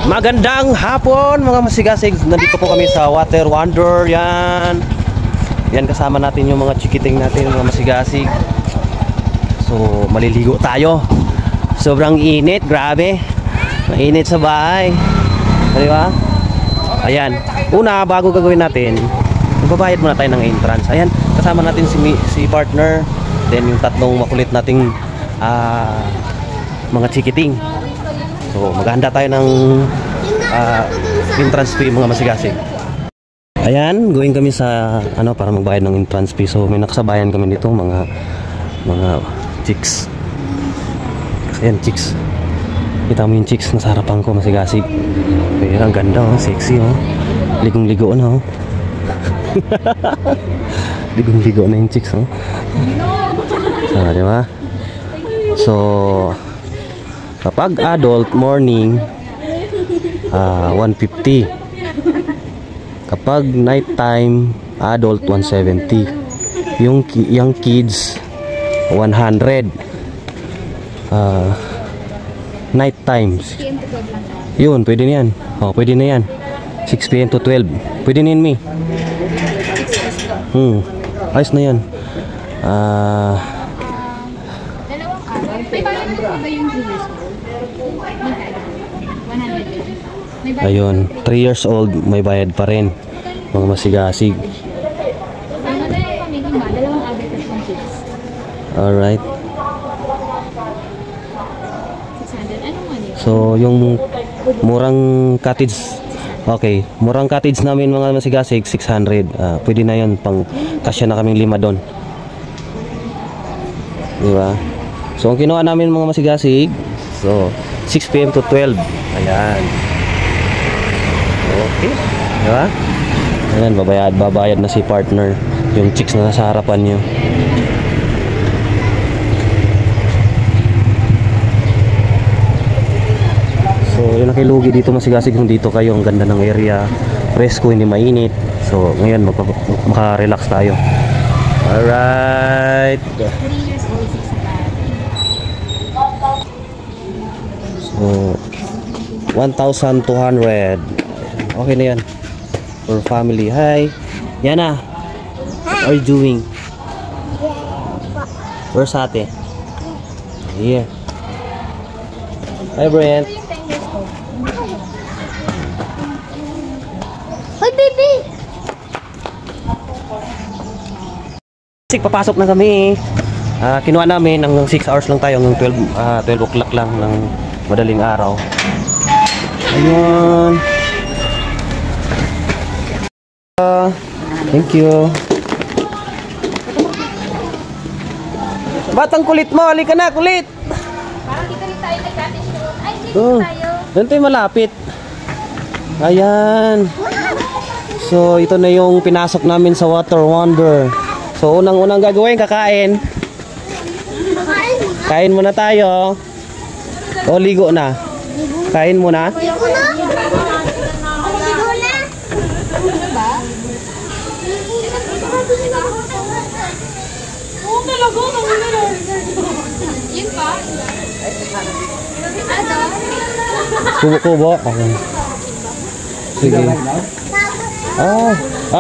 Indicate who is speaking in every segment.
Speaker 1: Magandang hapon mga masigasig. Nandito po kami sa Water Wonder. Yan. Yan kasama natin yung mga chikiting natin mga masigasig. So maliligo tayo. Sobrang init, grabe. Mainit sa bahay. Di ba? Ayan. Una, bago gagawin natin, magbabayad muna tayo ng entrance. Ayan, kasama natin si partner. Then yung tatlong makulit nating mga chikiting. So maghanda tayo ng entrance fee mga masigasig. Ayan, going kami sa para magbayad ng entrance fee. So may nakasabayan kami dito mga chicks. Ayan, chicks. Kita mo yung chicks nasa harapan ko masigasig. Pero ang ganda oh, sexy oh. Ligong-ligo na oh. Ligong-ligo na yung chicks oh. Di ba? So kapag adult morning 150. Kapag night time adult 170. Yung kids 100. Night times. Yun, pwede na yan. Oh, pwede na yan. 6 PM to 12. Pwede na yan, Mi. Ayos na yan. Ayun, 3 years old may bayad pa rin mga masigasig. Alright. So yung murang cottage, okay, murang cottage namin mga masigasig 600. Pwede na yun, pang kasya na kaming 5 doon, diba? So ang kinuha namin mga masigasig, so 6 PM to 12. Ayan. Okay, diba? Ayan, babayad na si partner. Yung chicks na nasa harapan nyo. So yun ang kilugi dito masigasig. Kung dito kayo, ang ganda ng area, presko, hindi mainit. So ngayon maka-relax tayo. Alright. So 1,200. Okay na yan for family. Hi Yana, what are you doing? Where's ate? Here. Hi Brent.
Speaker 2: Hi baby.
Speaker 1: Papasok na kami. Kinuha namin hanggang 6 hours lang tayo, hanggang 12 o'clock lang ng madaling araw. Ayun. Thank you. Batang kulit mo, halika na, kulit.
Speaker 2: Parang dito rin tayo nag-cottage doon. Ay, dito tayo.
Speaker 1: Doon tayo malapit. Ayan. So ito na yung pinasok namin sa Water Wonder. So unang-unang gagawin, kakain. Kain muna tayo. O ligo na. Kain muna.
Speaker 2: Ligo na. Ligo na. Ba? Oo, talaga. Yun pa?
Speaker 1: Kubo-kubo. Okay. Sige.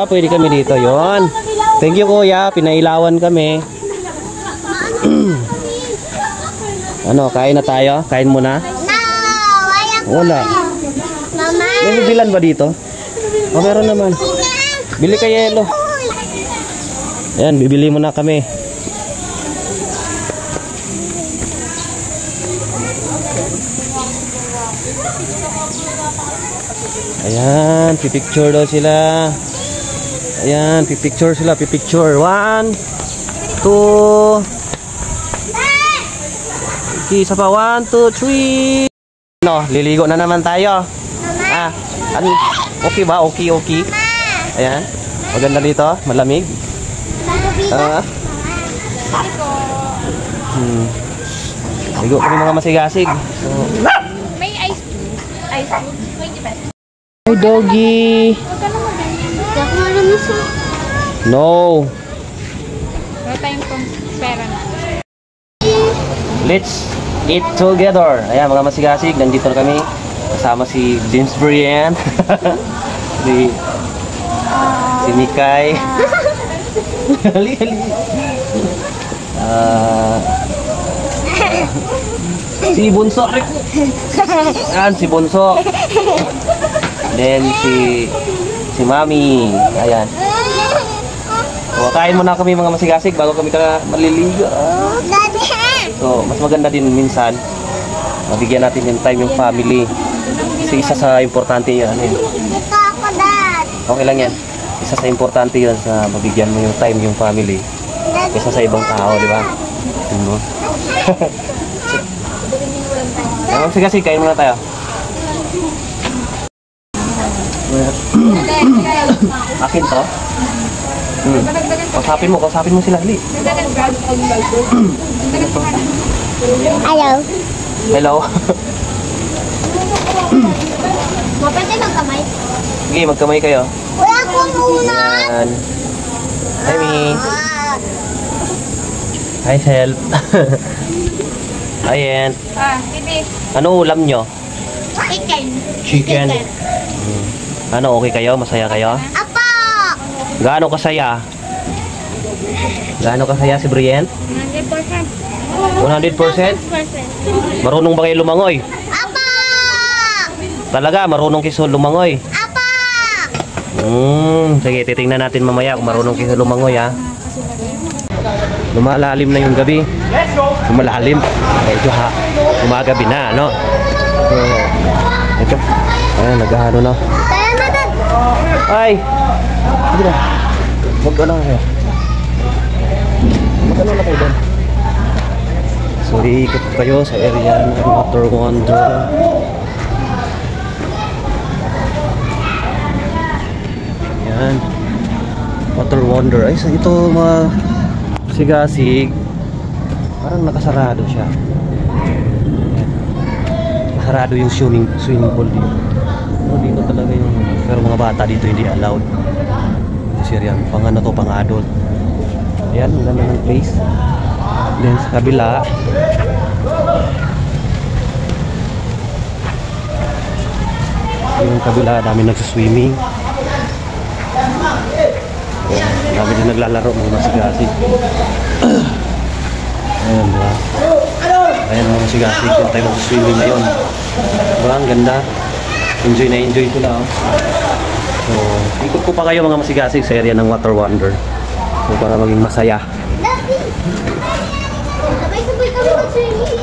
Speaker 1: Pwede kami dito. Yon. Thank you kuya. Pinailawan kami. Kain na tayo? Kain muna? Wala.
Speaker 2: Mama.
Speaker 1: May bibilan ba dito? Meron naman. Bili ka yelo. Ayan, bibili muna kami. Ayan, pipicture daw sila. Ayan, pipicture sila, pipicture. 1, 2. Isa pa, 1, 2, 3. Liligo na naman tayo. Okay ba? Okay. Ayan. Maganda dito, malamig. Ligo kami mga masigasig. So,
Speaker 2: May ice cream.
Speaker 1: Hi doggy. No.
Speaker 2: Wala tayong pera na.
Speaker 1: Let's eat together. Ayan mga masigasig, nandito na kami. Kasama si James Brian. si Mikay. Hali. Si Bunso. Yan, si Bunso. Then si Mami. Ayan. So, kain muna kami mga masigasig bago kami maliligo. So, mas maganda din minsan mabigyan natin yung time yung family. Kasi isa sa importante yan. Okay lang yan. Isa sa importante yun sa mabigyan mo yung time yung family. Kesa sa ibang tao, di ba? Sige, kain muna tayo. Akin to? Kausapin mo sila, Li.
Speaker 2: Hello.
Speaker 1: Hello.
Speaker 2: Pwede magkamay?
Speaker 1: Sige, magkamay kayo.
Speaker 2: Wala ko muna.
Speaker 1: Ayan. Hi, Mi. Hi, Help. Ayan.
Speaker 2: Bibi.
Speaker 1: Ano ulam nyo?
Speaker 2: Chicken.
Speaker 1: Ano, okay kayo? Masaya kayo?
Speaker 2: Apa!
Speaker 1: Gaano kasaya? Gaano kasaya si Brian?
Speaker 2: 100%.
Speaker 1: 100%? Marunong ba kayo lumangoy?
Speaker 2: Apa!
Speaker 1: Talaga, marunong kayo lumangoy?
Speaker 2: Apa!
Speaker 1: Sige, titingnan natin mamaya kung marunong kayo lumangoy, ha? Lumalalim na yung gabi. Lumalalim. Medyo umagabi na, no? So, ito. Ayan, naghahano na.
Speaker 2: Kaya na dad!
Speaker 1: Ay! Sige na. Huwag ka lang kayo. Huwag ka lang kayo doon. So, iikot kayo sa area ng Water Wonder. Ayan. Water Wonder. Ay, sa ito mga sigasig. Parang nakasarado siya. Ayan. Nakasarado yung swimming pool dito. Dito talaga yung pero mga bata dito hindi allowed. Kasi yan, pang ano to, pang adult. Ayan, ang ganda ng place. Then sa kabila yung kabila, dami nagsiswimming. Ayan, dami din naglalaro mga masigasig. Ayan, diba? Ayan mga masigasig, yung tayo magsiswimming ngayon. Diba, ang ganda. Enjoy na enjoy sila, oh. So, ikot ko pa kayo mga masigasig sa area ng Water Wonder. So, para maging masaya.
Speaker 2: Sabay-sabay kami mag-swimming.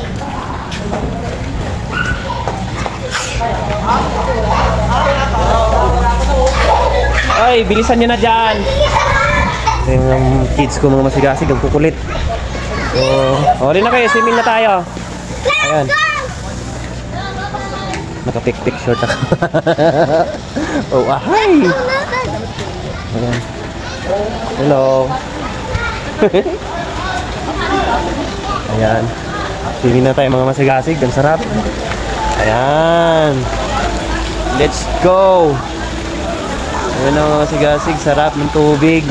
Speaker 1: Ay, bilisan nyo na dyan! Ito yung mga kids ko mga masigasig, ang kukulit. So, rin na kayo, swimming na tayo. Ayan. Naka-pick-short ako. Oh, ahay! Ayan. Hello! Ayan. Swimming na tayo mga masigasig, ang sarap. Ayan. Let's go! Ayan ang mga masigasig, sarap ng tubig.